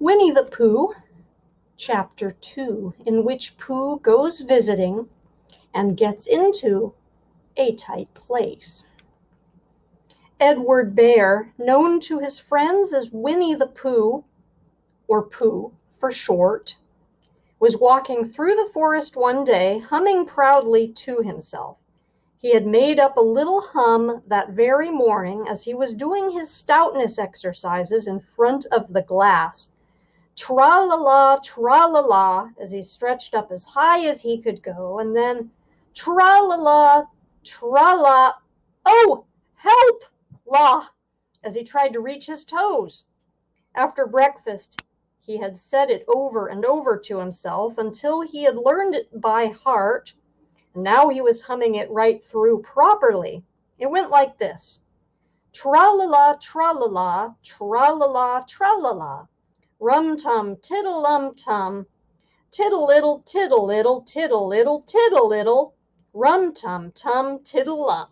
Winnie-the-Pooh, Chapter 2, in which Pooh goes visiting and gets into a tight place. Edward Bear, known to his friends as Winnie-the-Pooh, or Pooh for short, was walking through the forest one day, humming proudly to himself. He had made up a little hum that very morning as he was doing his stoutness exercises in front of the glass. Tra-la-la, tra-la-la, as he stretched up as high as he could go, and then tra-la-la, tra-la, oh, help, la, as he tried to reach his toes. After breakfast, he had said it over and over to himself until he had learned it by heart, and now he was humming it right through properly. It went like this: tra-la-la, tra-la-la, tra-la-la, tra-la-la. Rum-tum, tiddle-lum-tum, tiddle-little, tiddle-little, tiddle-little, tiddle-little, rum-tum-tum, tiddle-lum.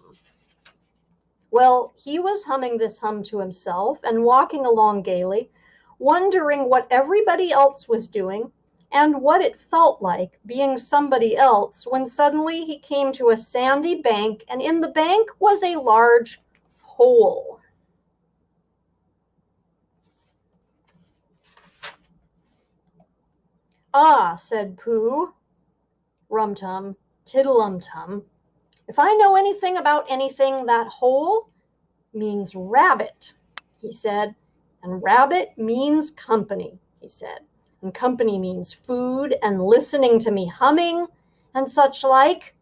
Well, he was humming this hum to himself and walking along gaily, wondering what everybody else was doing and what it felt like being somebody else, when suddenly he came to a sandy bank, and in the bank was a large hole. Ah, said Pooh, rum-tum, tiddle-um-tum, if I know anything about anything, that hole means rabbit, he said, and rabbit means company, he said, and company means food and listening to me humming and such like,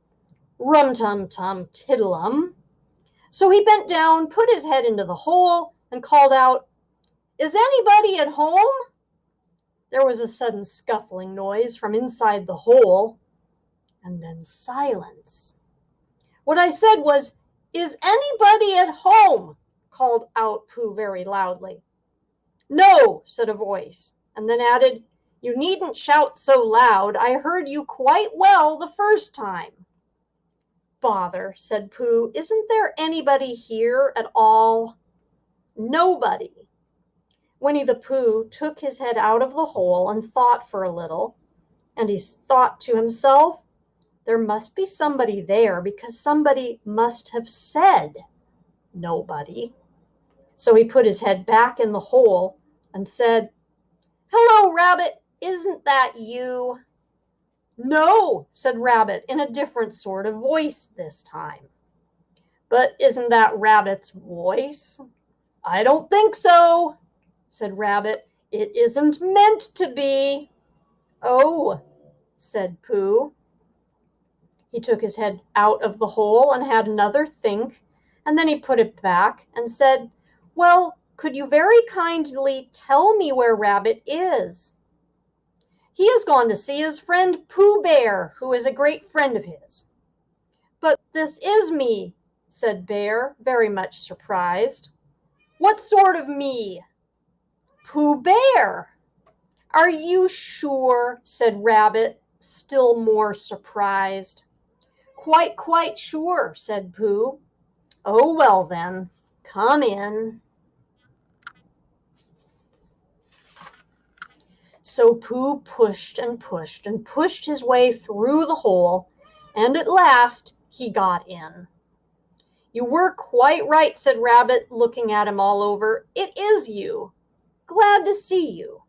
rum-tum-tum, tiddle-um. So he bent down, put his head into the hole, and called out, "Is anybody at home?" There was a sudden scuffling noise from inside the hole, and then silence. What I said was, "Is anybody at home?" called out Pooh very loudly. "No," said a voice, and then added, "You needn't shout so loud. I heard you quite well the first time." "Bother," said Pooh. "Isn't there anybody here at all?" "Nobody." Winnie-the-Pooh took his head out of the hole and thought for a little, and he thought to himself, there must be somebody there, because somebody must have said nobody. So he put his head back in the hole and said, "Hello, Rabbit, isn't that you?" "No," said Rabbit, in a different sort of voice this time. "But isn't that Rabbit's voice?" "I don't think so," said Rabbit. "It isn't meant to be." "Oh," said Pooh. He took his head out of the hole and had another think, and then he put it back and said, "Well, could you very kindly tell me where Rabbit is?" "He has gone to see his friend Pooh Bear, who is a great friend of his." "But this is me," said Bear, very much surprised. "What sort of me?" "Pooh Bear." "Are you sure?" said Rabbit, still more surprised. Quite sure," said Pooh. "Oh, well then, come in." So Pooh pushed and pushed and pushed his way through the hole, and at last he got in. "You were quite right," said Rabbit, looking at him all over. "It is you. Glad to see you."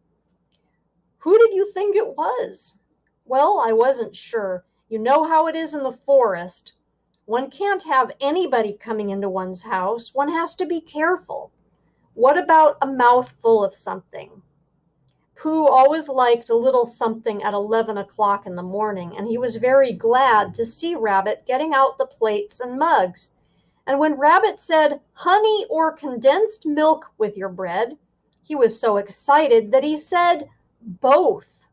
"Who did you think it was?" "Well, I wasn't sure. You know how it is in the forest. One can't have anybody coming into one's house. One has to be careful. What about a mouthful of something?" Pooh always liked a little something at 11 o'clock in the morning, and he was very glad to see Rabbit getting out the plates and mugs. And when Rabbit said, "Honey or condensed milk with your bread," he was so excited that he said, "Both."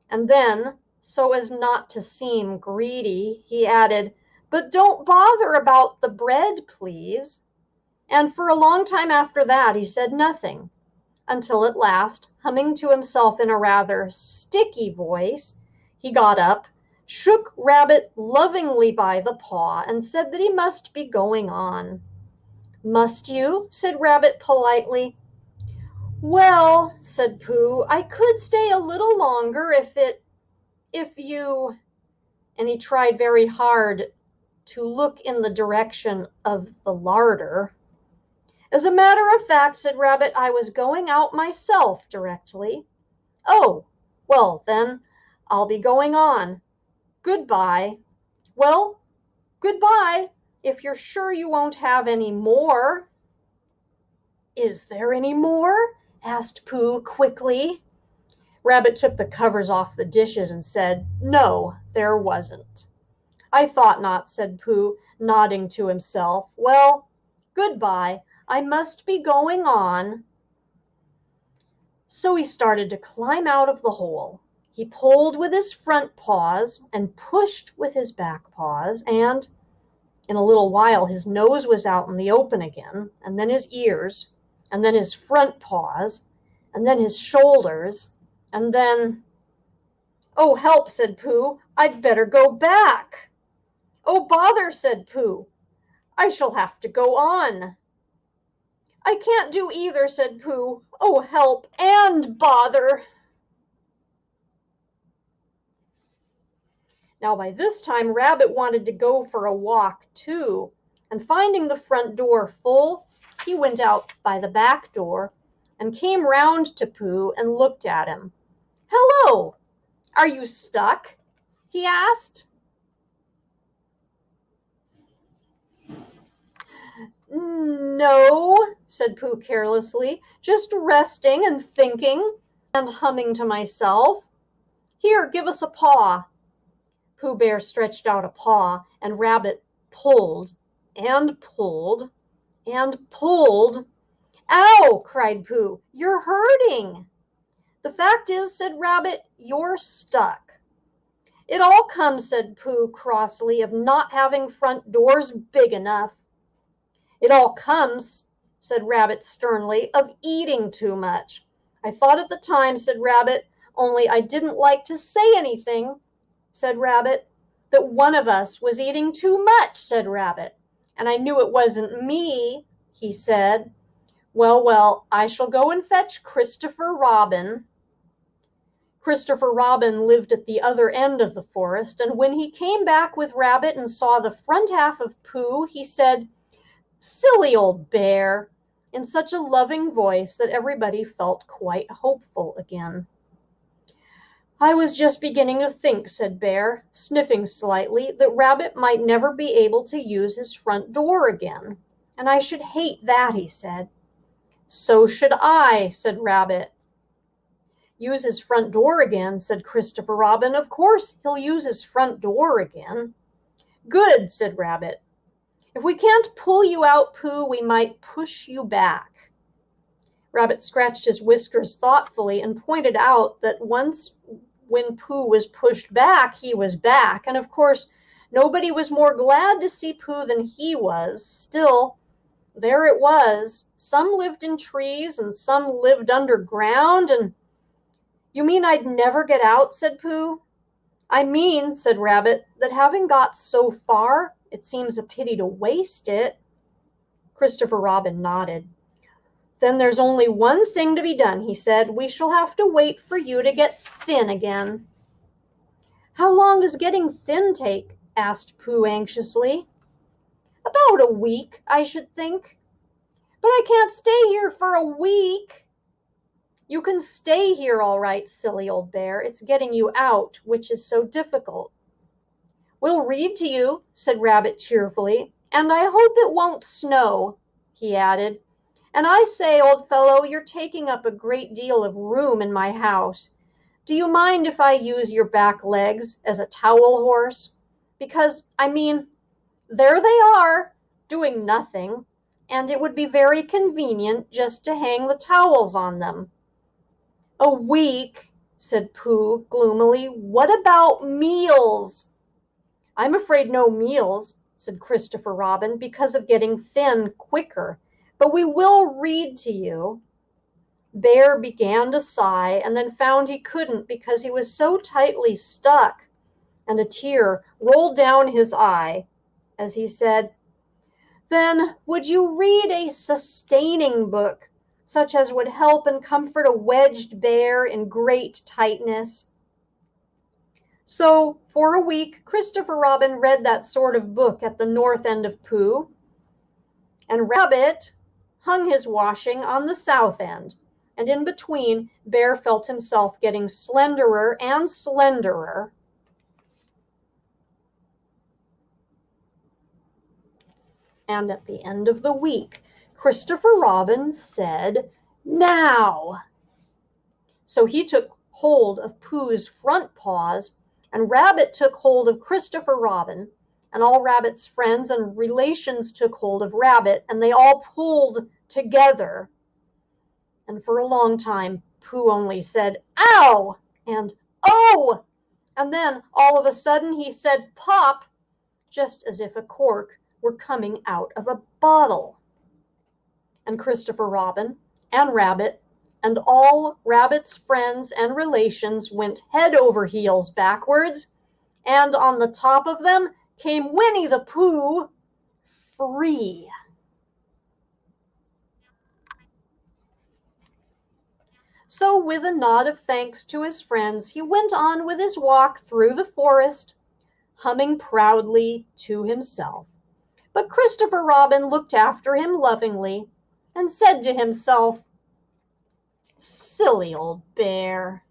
And then, so as not to seem greedy, he added, "But don't bother about the bread, please." And for a long time after that he said nothing, until at last, humming to himself in a rather sticky voice, he got up, shook Rabbit lovingly by the paw, and said that he must be going on. "Must you?" said Rabbit politely. Well, said Pooh, I could stay a little longer if you, and he tried very hard to look in the direction of the larder. As a matter of fact, said Rabbit, I was going out myself directly. Oh, well, then, I'll be going on. Goodbye. Well, goodbye, if you're sure you won't have any more. Is there any more? Asked Pooh quickly. Rabbit took the covers off the dishes and said, No, there wasn't. I thought not, said Pooh, nodding to himself. Well, goodbye. I must be going on. So he started to climb out of the hole. He pulled with his front paws and pushed with his back paws, and in a little while his nose was out in the open again, and then his ears, and then his front paws, and then his shoulders, and then... Oh, help, said Pooh. I'd better go back. Oh, bother, said Pooh. I shall have to go on. I can't do either, said Pooh. Oh, help and bother. Now, by this time, Rabbit wanted to go for a walk, too, and finding the front door full, he went out by the back door and came round to Pooh and looked at him. Hello! Are you stuck? He asked. No, said Pooh carelessly, just resting and thinking and humming to myself. Here, give us a paw. Pooh Bear stretched out a paw, and Rabbit pulled and pulled and pulled. Ow! Cried Pooh. You're hurting. The fact is, said Rabbit, you're stuck. It all comes, said Pooh crossly, of not having front doors big enough. It all comes, said Rabbit sternly, of eating too much. I thought at the time, said Rabbit, only I didn't like to say anything, said Rabbit. That one of us was eating too much, said Rabbit. And I knew it wasn't me, he said. Well, I shall go and fetch Christopher Robin. Christopher Robin lived at the other end of the forest, and when he came back with Rabbit and saw the front half of Pooh, he said, Silly old bear, in such a loving voice that everybody felt quite hopeful again. I was just beginning to think, said Bear, sniffing slightly, that Rabbit might never be able to use his front door again. And I should hate that, he said. So should I, said Rabbit. Use his front door again, said Christopher Robin. Of course he'll use his front door again. Good, said Rabbit. If we can't pull you out, Pooh, we might push you back. Rabbit scratched his whiskers thoughtfully and pointed out that once when Pooh was pushed back, he was back. And of course, nobody was more glad to see Pooh than he was. Still, there it was. Some lived in trees and some lived underground. And you mean I'd never get out, said Pooh. I mean, said Rabbit, that having got so far, it seems a pity to waste it. Christopher Robin nodded. Then there's only one thing to be done, he said. We shall have to wait for you to get thin again. How long does getting thin take? Asked Pooh anxiously. About a week, I should think. But I can't stay here for a week. You can stay here all right, silly old bear. It's getting you out, which is so difficult. We'll read to you, said Rabbit cheerfully, and I hope it won't snow, he added. And I say, old fellow, you're taking up a great deal of room in my house. Do you mind if I use your back legs as a towel horse? Because, I mean, there they are, doing nothing, and it would be very convenient just to hang the towels on them. A week, said Pooh gloomily. What about meals? I'm afraid no meals, said Christopher Robin, because of getting thin quicker. But we will read to you. Bear began to sigh and then found he couldn't because he was so tightly stuck, and a tear rolled down his eye as he said, Then would you read a sustaining book such as would help and comfort a wedged bear in great tightness. So, for a week, Christopher Robin read that sort of book at the north end of Pooh, and Rabbit hung his washing on the south end, and in between, Bear felt himself getting slenderer and slenderer. And at the end of the week, Christopher Robin said, "Now!" So he took hold of Pooh's front paws, and Rabbit took hold of Christopher Robin, and all Rabbit's friends and relations took hold of Rabbit, and they all pulled together. And for a long time, Pooh only said, "Ow!" and "Oh!" And then, all of a sudden, he said, "Pop!" just as if a cork were coming out of a bottle. And Christopher Robin and Rabbit and all Rabbit's friends and relations went head over heels backwards, and on the top of them came Winnie-the-Pooh, free. So with a nod of thanks to his friends, he went on with his walk through the forest, humming proudly to himself. But Christopher Robin looked after him lovingly and said to himself, "Silly old bear."